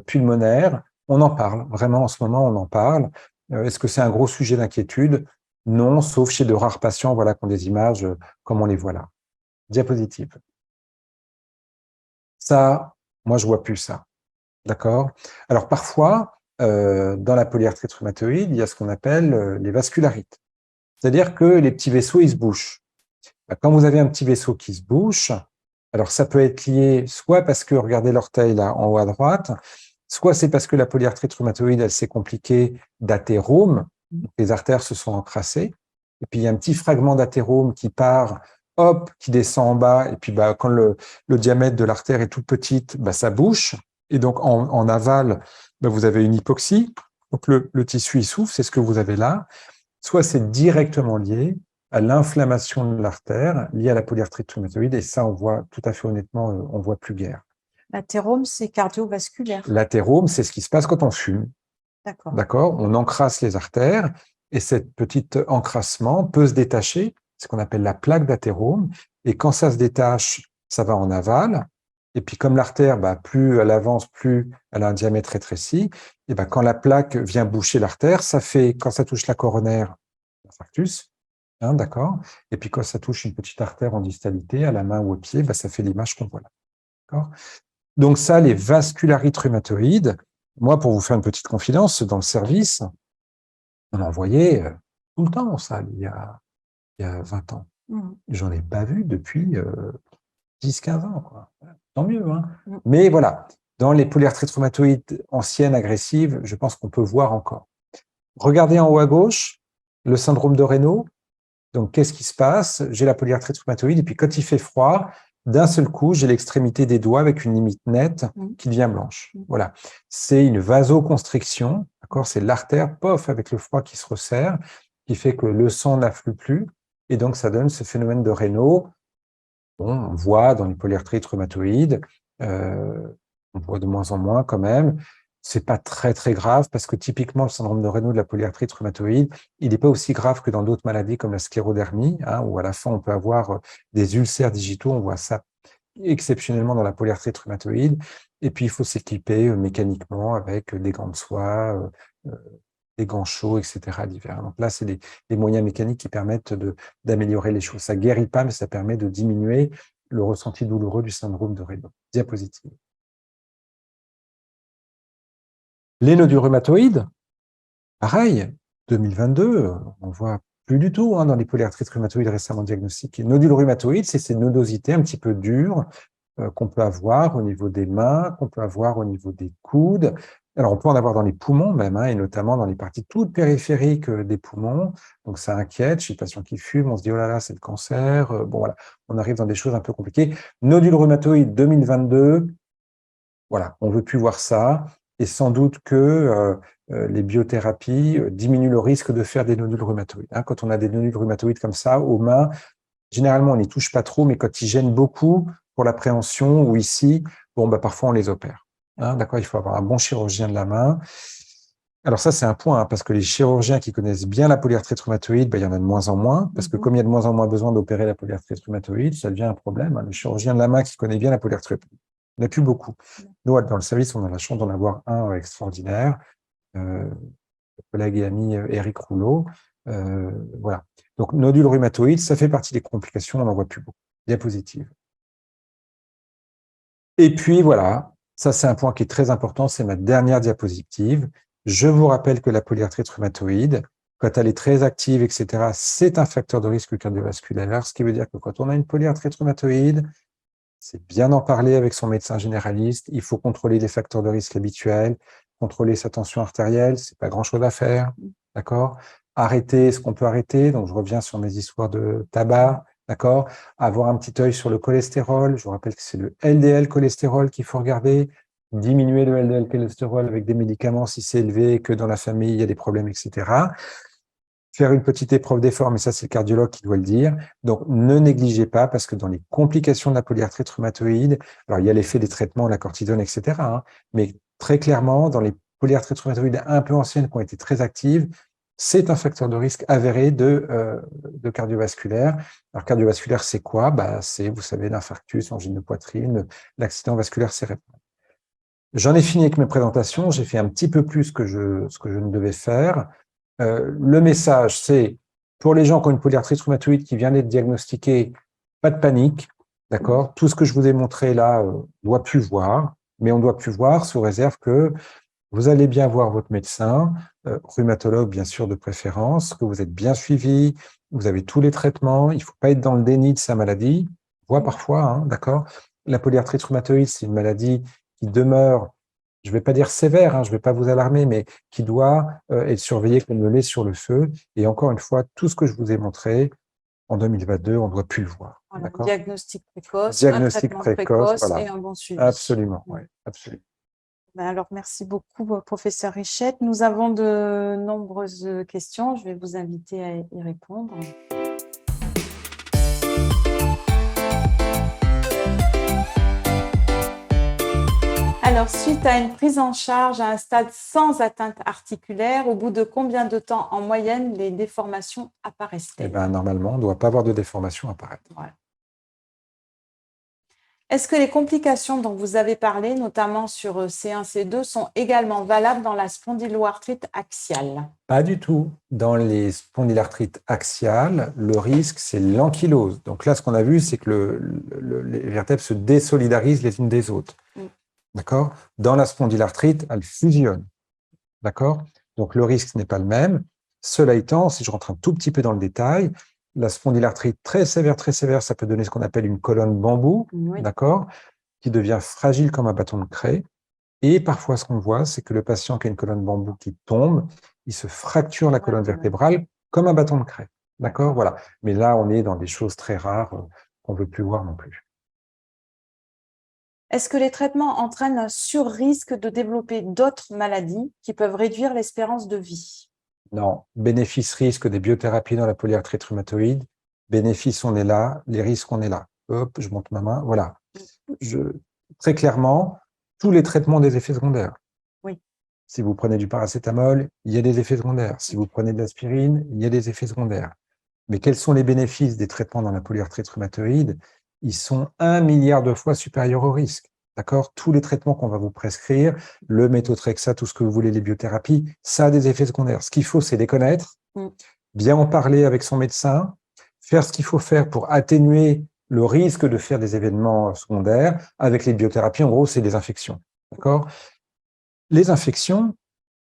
pulmonaires, on en parle. Vraiment, en ce moment, on en parle. Est-ce que c'est un gros sujet d'inquiétude? Non, sauf chez de rares patients, voilà, qui ont des images comme on les voit là. Diapositive. Ça, moi, je vois plus ça. D'accord? Alors, parfois, dans la polyarthrite rhumatoïde, il y a ce qu'on appelle les vascularites. C'est-à-dire que les petits vaisseaux, ils se bouchent. Quand vous avez un petit vaisseau qui se bouche, alors ça peut être lié soit parce que, regardez l'orteil là, en haut à droite, soit c'est parce que la polyarthrite rhumatoïde, elle s'est compliquée d'athérome, les artères se sont encrassées, et puis il y a un petit fragment d'athérome qui part, hop, qui descend en bas, et puis quand le diamètre de l'artère est tout petit, ça bouche, et donc en aval, vous avez une hypoxie, donc le tissu il souffre, c'est ce que vous avez là. soit c'est directement lié à l'inflammation de l'artère liée à la polyarthrite rhumatoïde, et ça, on voit tout à fait honnêtement, on voit plus guère. L'athérome, c'est cardiovasculaire. L'athérome, c'est ce qui se passe quand on fume. D'accord. D'accord? On encrasse les artères, et cette petite encrassement peut se détacher, ce qu'on appelle la plaque d'athérome, et quand ça se détache, ça va en aval, et puis comme l'artère, plus elle avance, plus elle a un diamètre rétréci, et quand la plaque vient boucher l'artère, ça fait, quand ça touche la coronaire, l'infarctus, hein, d'accord? Et puis quand ça touche une petite artère en distalité, à la main ou au pied, ça fait l'image qu'on voit là. D'accord? Donc ça, les vascularites rhumatoïdes, moi, pour vous faire une petite confidence, dans le service, on en voyait tout le temps, ça, il y a 20 ans. J'en ai pas vu depuis 10-15 ans, quoi. Tant mieux, hein. Mais voilà, dans les polyarthrites rhumatoïdes anciennes, agressives, je pense qu'on peut voir encore. Regardez en haut à gauche, le syndrome de Raynaud. Donc, qu'est-ce qui se passe? J'ai la polyarthrite rhumatoïde, et puis quand il fait froid, d'un seul coup, j'ai l'extrémité des doigts avec une limite nette qui devient blanche. Voilà. C'est une vasoconstriction, d'accord? C'est l'artère, pof, avec le froid qui se resserre, qui fait que le sang n'afflue plus, et donc ça donne ce phénomène de Raynaud. Bon, on voit dans les polyarthrites rhumatoïdes, on voit de moins en moins quand même. C'est pas très très grave, parce que typiquement le syndrome de Raynaud de la polyarthrite rhumatoïde, il n'est pas aussi grave que dans d'autres maladies comme la sclérodermie, hein, où à la fin on peut avoir des ulcères digitaux. On voit ça exceptionnellement dans la polyarthrite rhumatoïde. Et puis il faut s'équiper mécaniquement avec des gants de soie, des gants chauds, etc. d'hiver. Donc là, c'est des moyens mécaniques qui permettent d'améliorer les choses. Ça ne guérit pas, mais ça permet de diminuer le ressenti douloureux du syndrome de Raynaud. Diapositive. Les nodules rhumatoïdes, pareil, 2022, on voit plus du tout dans les polyarthrites rhumatoïdes récemment diagnostiquées. Nodules rhumatoïdes, c'est ces nodosités un petit peu dures qu'on peut avoir au niveau des mains, qu'on peut avoir au niveau des coudes. Alors, on peut en avoir dans les poumons même, et notamment dans les parties toutes périphériques des poumons. Donc, ça inquiète. Chez les patients qui fument, on se dit, oh là là, c'est le cancer. Bon, voilà, on arrive dans des choses un peu compliquées. Nodules rhumatoïdes 2022, voilà, on ne veut plus voir ça. Et sans doute que les biothérapies diminuent le risque de faire des nodules rhumatoïdes. Quand on a des nodules rhumatoïdes comme ça, aux mains, généralement, on n'y touche pas trop, mais quand ils gênent beaucoup pour l'appréhension ou ici, bon, parfois on les opère. D'accord, il faut avoir un bon chirurgien de la main. Alors ça, c'est un point, parce que les chirurgiens qui connaissent bien la polyarthrite rhumatoïde, il y en a de moins en moins, parce que comme il y a de moins en moins besoin d'opérer la polyarthrite rhumatoïde, ça devient un problème. Le chirurgien de la main qui connaît bien la polyarthrite, il n'y en a plus beaucoup. Nous, dans le service, on a la chance d'en avoir un extraordinaire, le collègue et ami Éric Rouleau. Voilà. Donc, nodules rhumatoïdes, ça fait partie des complications, on n'en voit plus beaucoup. Diapositive. Et puis, voilà, ça c'est un point qui est très important, c'est ma dernière diapositive. Je vous rappelle que la polyarthrite rhumatoïde, quand elle est très active, etc., c'est un facteur de risque cardiovasculaire, ce qui veut dire que quand on a une polyarthrite rhumatoïde, c'est bien d'en parler avec son médecin généraliste. Il faut contrôler les facteurs de risque habituels, contrôler sa tension artérielle, c'est pas grand-chose à faire, d'accord? Arrêter ce qu'on peut arrêter, donc je reviens sur mes histoires de tabac, d'accord? Avoir un petit œil sur le cholestérol, je vous rappelle que c'est le LDL cholestérol qu'il faut regarder, diminuer le LDL cholestérol avec des médicaments si c'est élevé, que dans la famille il y a des problèmes, etc. Faire une petite épreuve d'effort, mais ça, c'est le cardiologue qui doit le dire. Donc, ne négligez pas, parce que dans les complications de la polyarthrite rhumatoïde, alors il y a l'effet des traitements, la cortisone, etc., mais très clairement, dans les polyarthrites rhumatoïdes un peu anciennes qui ont été très actives, c'est un facteur de risque avéré de cardiovasculaire. Alors, cardiovasculaire, c'est quoi? C'est, vous savez, l'infarctus, angine de poitrine, l'accident vasculaire cérébral. J'en ai fini avec mes présentations, j'ai fait un petit peu plus que ce que je ne devais faire. Le message, c'est pour les gens qui ont une polyarthrite rhumatoïde qui vient d'être diagnostiquée, pas de panique, d'accord? Tout ce que je vous ai montré là, on ne doit plus voir, mais on ne doit plus voir sous réserve que vous allez bien voir votre médecin, rhumatologue bien sûr de préférence, que vous êtes bien suivi, vous avez tous les traitements, il ne faut pas être dans le déni de sa maladie, on voit parfois, d'accord? La polyarthrite rhumatoïde, c'est une maladie qui demeure, je ne vais pas dire sévère, je ne vais pas vous alarmer, mais qui doit être surveillée comme le lait sur le feu. Et encore une fois, tout ce que je vous ai montré, en 2022, on ne doit plus le voir. Voilà, diagnostic précoce, diagnostic un traitement précoce voilà. et un bon suivi. Absolument, oui, absolument. Alors, merci beaucoup, professeur Richette. Nous avons de nombreuses questions. Je vais vous inviter à y répondre. Alors, suite à une prise en charge à un stade sans atteinte articulaire, au bout de combien de temps en moyenne les déformations apparaissent-elles? Normalement, on ne doit pas avoir de déformation apparaître. Voilà. Est-ce que les complications dont vous avez parlé, notamment sur C1, C2, sont également valables dans la spondyloarthrite axiale? Pas du tout. Dans les spondylarthrites axiales, le risque, c'est l'ankylose. Donc là, ce qu'on a vu, c'est que les vertèbres se désolidarisent les unes des autres. D'accord? Dans la spondylarthrite, elles fusionnent. D'accord? Donc le risque n'est pas le même. Cela étant, si je rentre un tout petit peu dans le détail, la spondylarthrite très sévère, ça peut donner ce qu'on appelle une colonne bambou, d'accord, qui devient fragile comme un bâton de craie. Et parfois, ce qu'on voit, c'est que le patient qui a une colonne bambou qui tombe, il se fracture la colonne vertébrale comme un bâton de craie. D'accord? Voilà. Mais là, on est dans des choses très rares qu'on ne veut plus voir non plus. Est-ce que les traitements entraînent un sur-risque de développer d'autres maladies qui peuvent réduire l'espérance de vie? Non. Bénéfice-risque des biothérapies dans la polyarthrite rhumatoïde. Bénéfice, on est là. Les risques, on est là. Hop, je monte ma main. Voilà. Très clairement, tous les traitements ont des effets secondaires. Oui. Si vous prenez du paracétamol, il y a des effets secondaires. Si vous prenez de l'aspirine, il y a des effets secondaires. Mais quels sont les bénéfices des traitements dans la polyarthrite rhumatoïde? Ils sont 1 milliard de fois supérieurs au risque. D'accord? Tous les traitements qu'on va vous prescrire, le méthotrexate, tout ce que vous voulez, les biothérapies, ça a des effets secondaires. Ce qu'il faut, c'est les connaître, bien en parler avec son médecin, faire ce qu'il faut faire pour atténuer le risque de faire des événements secondaires. Avec les biothérapies, en gros, c'est les infections. D'accord? Les infections,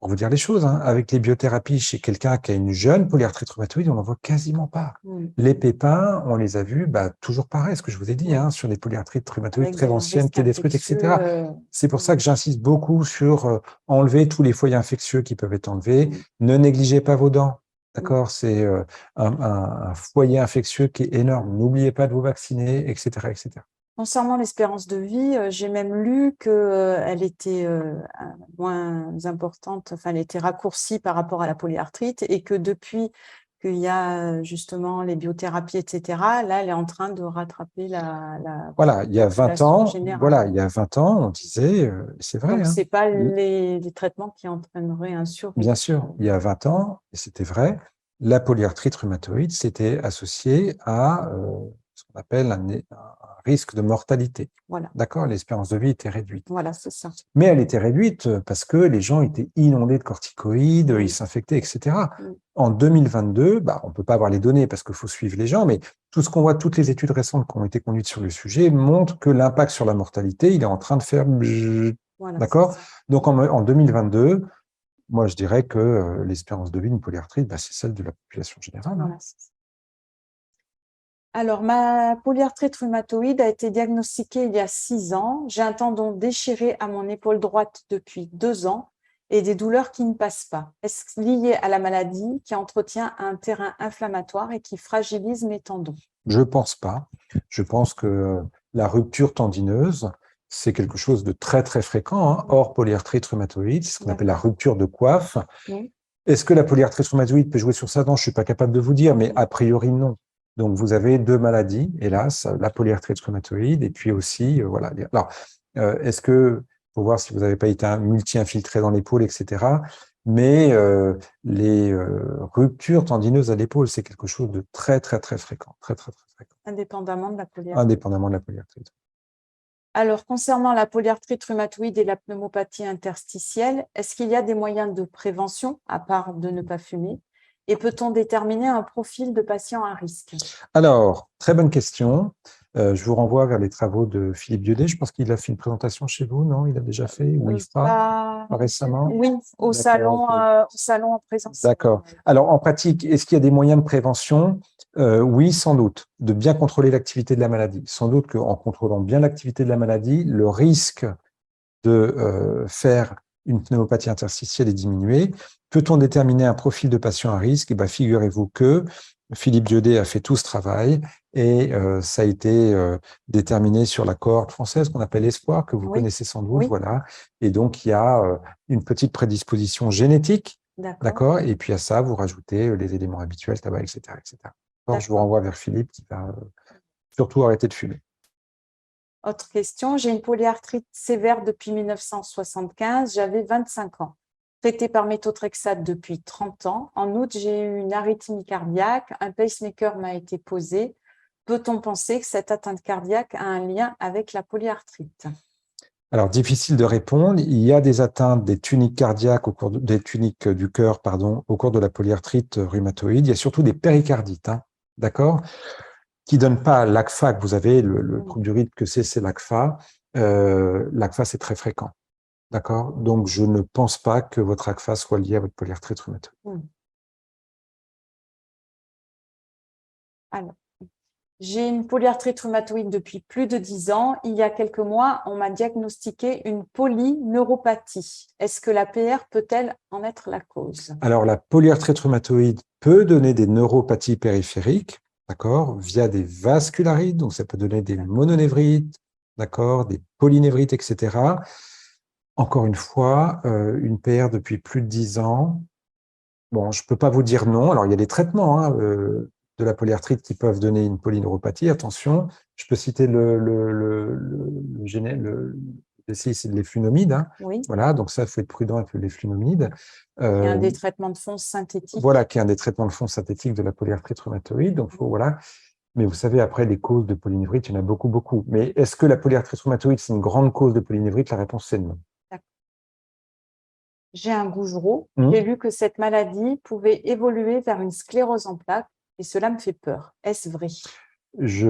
pour vous dire les choses, avec les biothérapies chez quelqu'un qui a une jeune polyarthrite rhumatoïde, on n'en voit quasiment pas. Les pépins, on les a vus, toujours pareil, ce que je vous ai dit, sur les polyarthrites rhumatoïdes très anciennes qui est détruite, etc. C'est pour ça que j'insiste beaucoup sur enlever tous les foyers infectieux qui peuvent être enlevés. Ne négligez pas vos dents. D'accord? C'est un foyer infectieux qui est énorme. N'oubliez pas de vous vacciner, etc., etc. Concernant l'espérance de vie, j'ai même lu qu'elle était moins importante, enfin, elle était raccourcie par rapport à la polyarthrite et que depuis qu'il y a justement les biothérapies, etc., là, elle est en train de rattraper la voilà, il y a 20 ans, générale. voilà, il y a 20 ans, on disait, c'est vrai. Donc, ce n'est pas les traitements qui entraîneraient un surrisque. Bien sûr, il y a 20 ans, et c'était vrai, la polyarthrite rhumatoïde s'était associée à ce qu'on appelle un risque de mortalité. Voilà. D'accord, l'espérance de vie était réduite. Voilà, c'est ça. Mais elle était réduite parce que les gens étaient inondés de corticoïdes, ils s'infectaient, etc. En 2022, on ne peut pas avoir les données parce qu'il faut suivre les gens, mais tout ce qu'on voit, toutes les études récentes qui ont été conduites sur le sujet montrent que l'impact sur la mortalité, il est en train de faire... Voilà, d'accord? Donc en 2022, moi je dirais que l'espérance de vie d'une polyarthrite, c'est celle de la population générale. Voilà. Alors, ma polyarthrite rhumatoïde a été diagnostiquée il y a 6 ans. J'ai un tendon déchiré à mon épaule droite depuis 2 ans et des douleurs qui ne passent pas. Est-ce lié à la maladie qui entretient un terrain inflammatoire et qui fragilise mes tendons? Je ne pense pas. Je pense que la rupture tendineuse, c'est quelque chose de très, très fréquent, hors polyarthrite rhumatoïde, c'est ce qu'on appelle la rupture de coiffe. Est-ce que la polyarthrite rhumatoïde peut jouer sur ça? Non, je ne suis pas capable de vous dire, mais a priori, non. Donc, vous avez 2 maladies, hélas, la polyarthrite rhumatoïde et puis aussi, voilà. Alors, est-ce que, pour voir si vous n'avez pas été multi-infiltré dans l'épaule, etc., mais les ruptures tendineuses à l'épaule, c'est quelque chose de très, très, très fréquent. Très, très, très fréquent. Indépendamment de la polyarthrite. Indépendamment de la polyarthrite. Alors, concernant la polyarthrite rhumatoïde et la pneumopathie interstitielle, est-ce qu'il y a des moyens de prévention, à part de ne pas fumer? Et peut-on déterminer un profil de patient à risque? Alors, très bonne question. Je vous renvoie vers les travaux de Philippe Dieudé. Je pense qu'il a fait une présentation chez vous, non? Il a déjà fait ou il fera récemment? Oui, au salon en présentiel. D'accord. Alors, en pratique, est-ce qu'il y a des moyens de prévention? Oui, sans doute. De bien contrôler l'activité de la maladie. Sans doute qu'en contrôlant bien l'activité de la maladie, le risque de faire une pneumopathie interstitielle est diminué. Peut-on déterminer un profil de patient à risque? Figurez-vous que Philippe Dieudé a fait tout ce travail et ça a été déterminé sur la cohorte française qu'on appelle Espoir, que vous connaissez sans doute. Voilà. Et donc, il y a une petite prédisposition génétique. D'accord. Et puis à ça, vous rajoutez les éléments habituels, tabac, etc. etc. Alors, je vous renvoie vers Philippe qui va surtout arrêter de fumer. Autre question, j'ai une polyarthrite sévère depuis 1975, j'avais 25 ans. Traitée par méthotrexate depuis 30 ans. En août, j'ai eu une arythmie cardiaque, un pacemaker m'a été posé. Peut-on penser que cette atteinte cardiaque a un lien avec la polyarthrite? Alors, difficile de répondre. Il y a des atteintes des tuniques cardiaques, des tuniques du cœur, pardon, au cours de la polyarthrite rhumatoïde. Il y a surtout des péricardites, hein, d'accord, qui ne donnent pas l'ACFA que vous avez, le produit que c'est l'ACFA. L'ACFA, c'est très fréquent. D'accord. Donc, je ne pense pas que votre ACFA soit liée à votre polyarthrite rhumatoïde. Alors, j'ai une polyarthrite rhumatoïde depuis plus de 10 ans. Il y a quelques mois, on m'a diagnostiqué une polyneuropathie. Est-ce que la PR peut-elle en être la cause? Alors, la polyarthrite rhumatoïde peut donner des neuropathies périphériques, d'accord, via des vascularites, donc ça peut donner des mononévrites, d'accord, des polynévrites, etc. Encore une fois, une PR depuis plus de 10 ans, bon, je ne peux pas vous dire non. Alors, il y a des traitements de la polyarthrite qui peuvent donner une polyneuropathie. Attention, je peux citer c'est les flunomides. Hein. Voilà, donc ça, il faut être prudent avec les flunomides. Qui est un des traitements de fond synthétiques. Voilà, qui est un des traitements de fond synthétiques de la polyarthrite rhumatoïde. Donc, voilà. Mais vous savez, après, les causes de polynévrite, il y en a beaucoup, beaucoup. Mais est-ce que la polyarthrite rhumatoïde, c'est une grande cause de polynévrite? La réponse, c'est non. J'ai un Gougerot. J'ai lu que cette maladie pouvait évoluer vers une sclérose en plaques et cela me fait peur. Est-ce vrai? Je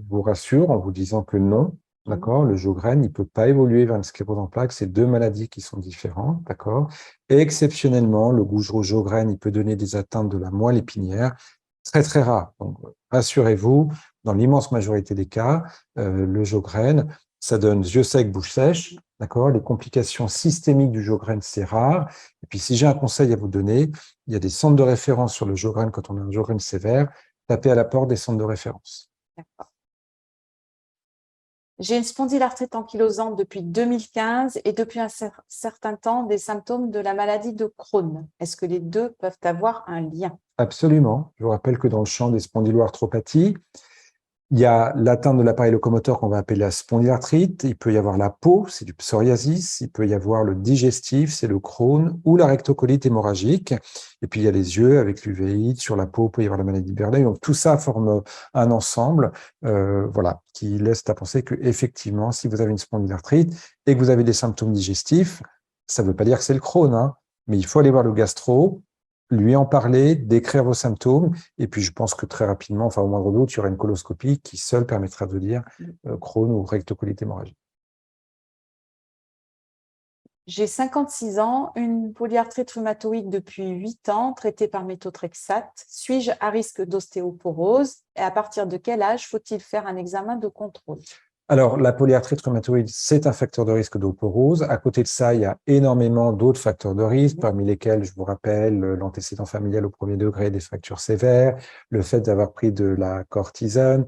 vous rassure en vous disant que non. D'accord, le Sjögren, il ne peut pas évoluer vers une sclérose en plaques. C'est deux maladies qui sont différentes. D'accord. Et exceptionnellement, le Gougerot-Sjögren, il peut donner des atteintes de la moelle épinière. Très, très rare. Donc, rassurez-vous, dans l'immense majorité des cas, le Sjögren, ça donne yeux secs, bouche sèche. D'accord. Les complications systémiques du Sjögren, c'est rare. Et puis, si j'ai un conseil à vous donner, il y a des centres de référence sur le Sjögren quand on a un Sjögren sévère. Tapez à la porte des centres de référence. D'accord. J'ai une spondylarthrite ankylosante depuis 2015 et depuis un certain temps des symptômes de la maladie de Crohn. Est-ce que les deux peuvent avoir un lien? Absolument. Je vous rappelle que dans le champ des spondyloarthropathies, il y a l'atteinte de l'appareil locomoteur qu'on va appeler la spondylarthrite. Il peut y avoir la peau, c'est du psoriasis. Il peut y avoir le digestif, c'est le Crohn, ou la rectocolite hémorragique. Et puis, il y a les yeux avec l'uvéite. Sur la peau, il peut y avoir la maladie de Burnet. Donc, tout ça forme un ensemble voilà, qui laisse à penser qu'effectivement, si vous avez une spondylarthrite et que vous avez des symptômes digestifs, ça ne veut pas dire que c'est le Crohn, hein, mais il faut aller voir le gastro, lui en parler, décrire vos symptômes, et puis je pense que très rapidement, enfin au moindre doute, il y aura une coloscopie qui seule permettra de dire Crohn ou rectocolite hémorragique. J'ai 56 ans, une polyarthrite rhumatoïde depuis 8 ans, traitée par méthotrexate. Suis-je à risque d'ostéoporose et à partir de quel âge faut-il faire un examen de contrôle? Alors, la polyarthrite rhumatoïde, c'est un facteur de risque d'osteoporose. À côté de ça, il y a énormément d'autres facteurs de risque, parmi lesquels, je vous rappelle, l'antécédent familial au premier degré, des fractures sévères, le fait d'avoir pris de la cortisone,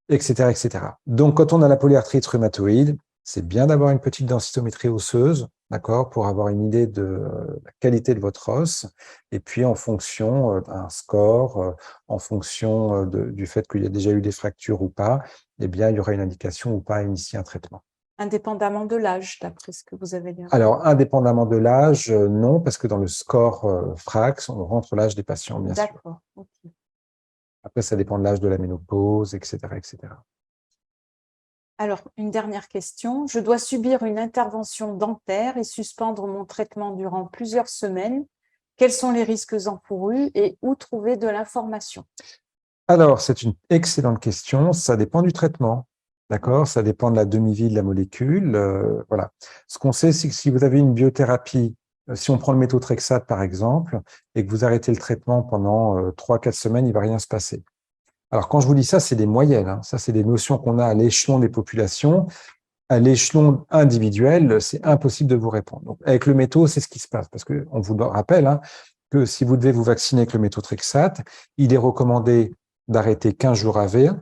etc., etc. Donc, quand on a la polyarthrite rhumatoïde, c'est bien d'avoir une petite densitométrie osseuse, d'accord, pour avoir une idée de la qualité de votre os. Et puis, en fonction d'un score, en fonction du fait qu'il y a déjà eu des fractures ou pas, eh bien, il y aura une indication ou pas à initier un traitement. Indépendamment de l'âge, d'après ce que vous avez dit. Alors, indépendamment de l'âge, non, parce que dans le score FRAX, on rentre l'âge des patients, bien sûr. D'accord. Okay. Après, ça dépend de l'âge de la ménopause, etc., etc. Alors, une dernière question. Je dois subir une intervention dentaire et suspendre mon traitement durant plusieurs semaines. Quels sont les risques encourus et où trouver de l'information? Alors, c'est une excellente question. Ça dépend du traitement. D'accord? Ça dépend de la demi-vie de la molécule. Voilà. Ce qu'on sait, c'est que si vous avez une biothérapie, si on prend le méthotrexate par exemple, et que vous arrêtez le traitement pendant 3-4 semaines, il ne va rien se passer. Alors, quand je vous dis ça, c'est des moyennes. Hein. Ça, c'est des notions qu'on a à l'échelon des populations. À l'échelon individuel, c'est impossible de vous répondre. Donc, avec le métaux, c'est ce qui se passe. Parce qu'on vous le rappelle, hein, que si vous devez vous vacciner avec le méthotrexate, il est recommandé d'arrêter 15 jours avant,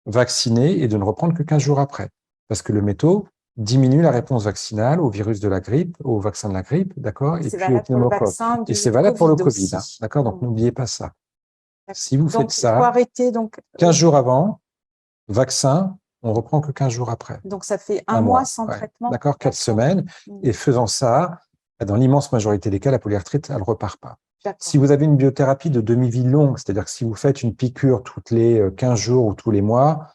vacciner et de ne reprendre que 15 jours après. Parce que le métaux diminue la réponse vaccinale au virus de la grippe, au vaccin de la grippe, d'accord, et C'est puis au valable pour le pneumocoque. vaccin Et du c'est valable pour le Covid Covid, hein, aussi. d'accord, donc n'oubliez pas ça. Si vous faites Donc, il faut ça, arrêter. Donc, 15 jours avant, vaccin, on reprend que 15 jours après. donc ça fait Un un mois mois, sans ouais. traitement. D'accord, 4 semaines. Et faisant ça, dans l'immense majorité des cas, la polyarthrite, elle ne repart pas. Si vous avez une biothérapie de demi-vie longue, c'est-à-dire que si vous faites une piqûre toutes les 15 jours ou tous les mois,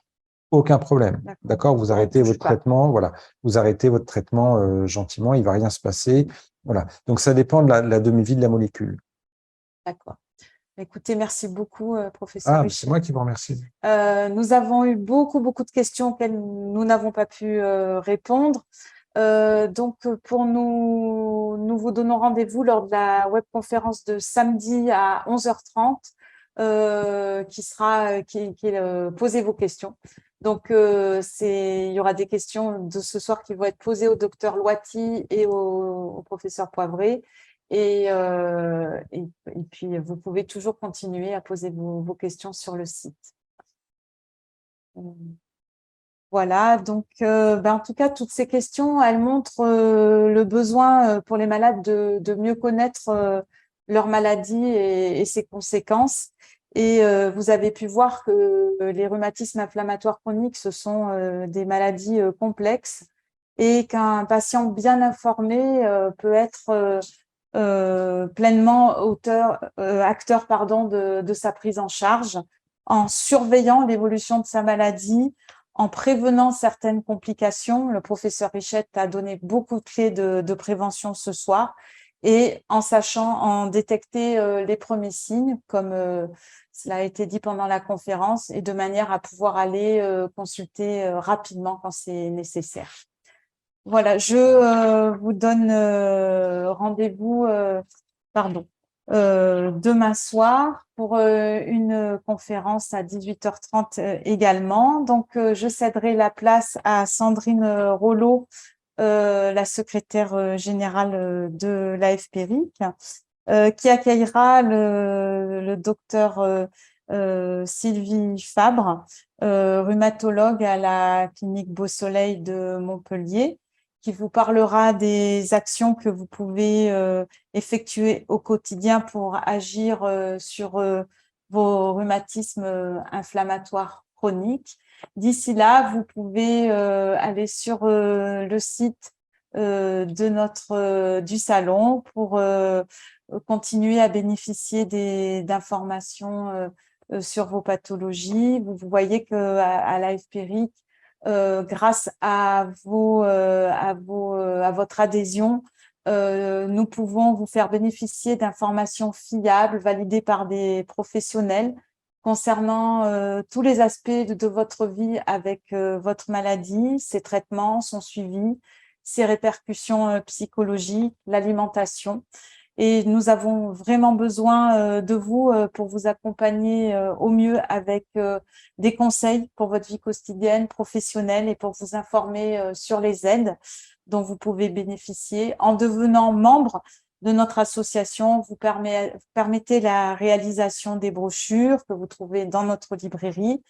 aucun problème. D'accord, vous arrêtez votre traitement, voilà. Vous arrêtez votre traitement gentiment, il ne va rien se passer. Voilà. Donc, ça dépend de la demi-vie de la molécule. D'accord. Écoutez, merci beaucoup, professeur Richet. C'est moi qui vous remercie. Nous avons eu beaucoup de questions auxquelles nous n'avons pas pu répondre. Donc, nous vous donnons rendez-vous lors de la webconférence de samedi à 11h30 qui est Posez vos questions. Donc, il y aura des questions de ce soir qui vont être posées au docteur Loiti et au professeur Poivré. Et puis, vous pouvez toujours continuer à poser vos questions sur le site. Voilà, donc en tout cas, toutes ces questions, elles montrent le besoin pour les malades de mieux connaître leur maladie et ses conséquences. Et vous avez pu voir que les rhumatismes inflammatoires chroniques, ce sont des maladies complexes et qu'un patient bien informé peut être pleinement acteur de sa prise en charge en surveillant l'évolution de sa maladie, en prévenant certaines complications. Le professeur Richet a donné beaucoup de clés de prévention ce soir et en sachant en détecter les premiers signes, comme cela a été dit pendant la conférence, et de manière à pouvoir aller consulter rapidement quand c'est nécessaire. Voilà, je vous donne rendez-vous demain soir pour une conférence à 18h30 également. Donc, je céderai la place à Sandrine Rollo, la secrétaire générale de l'AFPRIC, qui accueillera le docteur Sylvie Fabre, rhumatologue à la clinique Beau Soleil de Montpellier, qui vous parlera des actions que vous pouvez effectuer au quotidien pour agir sur vos rhumatismes inflammatoires chroniques. D'ici là, vous pouvez aller sur le site du salon pour continuer à bénéficier d'informations sur vos pathologies. Vous voyez qu'à l'AFPRIC, grâce à votre adhésion, nous pouvons vous faire bénéficier d'informations fiables, validées par des professionnels concernant tous les aspects de votre vie avec votre maladie, ses traitements, son suivi, ses répercussions psychologiques, l'alimentation. Et nous avons vraiment besoin de vous pour vous accompagner au mieux avec des conseils pour votre vie quotidienne, professionnelle, et pour vous informer sur les aides dont vous pouvez bénéficier. En devenant membre de notre association, vous permettez la réalisation des brochures que vous trouvez dans notre librairie,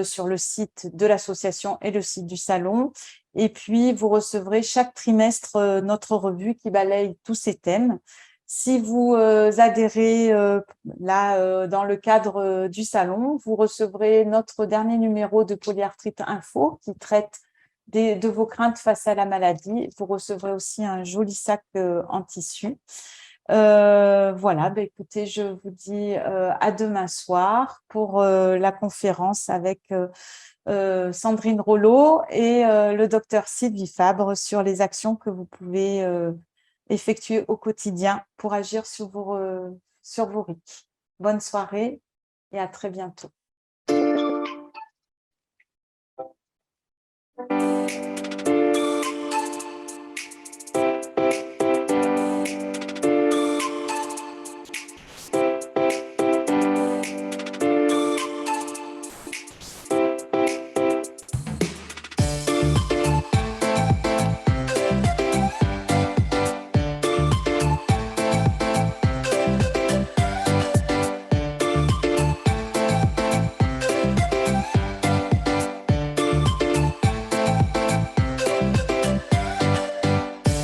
sur le site de l'association et le site du salon. Et puis, vous recevrez chaque trimestre notre revue qui balaye tous ces thèmes. Si vous adhérez dans le cadre du salon, vous recevrez notre dernier numéro de Polyarthrite Info qui traite de vos craintes face à la maladie. Vous recevrez aussi un joli sac en tissu. Voilà, écoutez, je vous dis à demain soir pour la conférence avec Sandrine Rollo et le docteur Sylvie Fabre sur les actions que vous pouvez effectuer au quotidien pour agir sur vos RIC. Bonne soirée et à très bientôt.